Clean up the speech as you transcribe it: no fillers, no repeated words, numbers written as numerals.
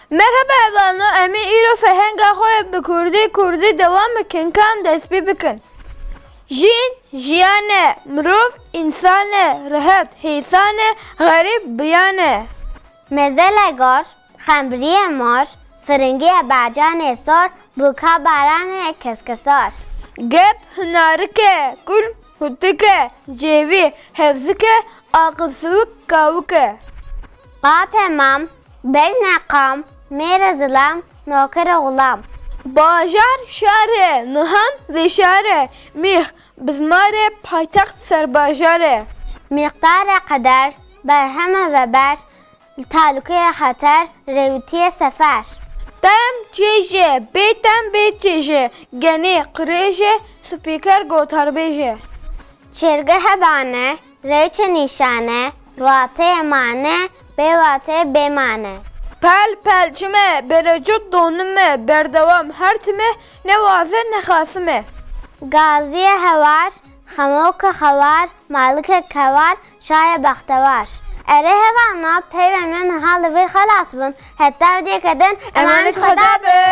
Merhaba evvelno emi îro fehenga xwe bi Kurdî devam bikin kam destpê bikin. Jîn jiyan e, mirov însan e, rihet hêsan e, xerîb biyan e. Mezele gor, xembriye mor, firingiye bercanê sor, bûka baranê keskesor. Gep hinarik e, kul hutik e, cêvî hevzik e, aqilsivik kawik e. Qape mam, bejne qam, mêre zilam, nokere gulam. Bajar şar e, nihan vêşar e, mêx bi zimarê paytext serbajar e. Miqdare qeder, berheme ve ber, talukeye xeter, rewitiye sefer. Tem çêje, bêtem bê çêje, genê qirêje, spîker gotarbêje. Çirgehe bane, reçe nişane, vateye mane, bêvateye bêmane. Pel pelçime, berecot donime, berdevam her time, ne vaze ne xasime. Gaziye hevar, xamoke xevar, malike kevar, şaye baxtevar. Ere hevana peyvemden halı bir xalas bun, hatta ödeye kadın emanet Emanet Xuda be.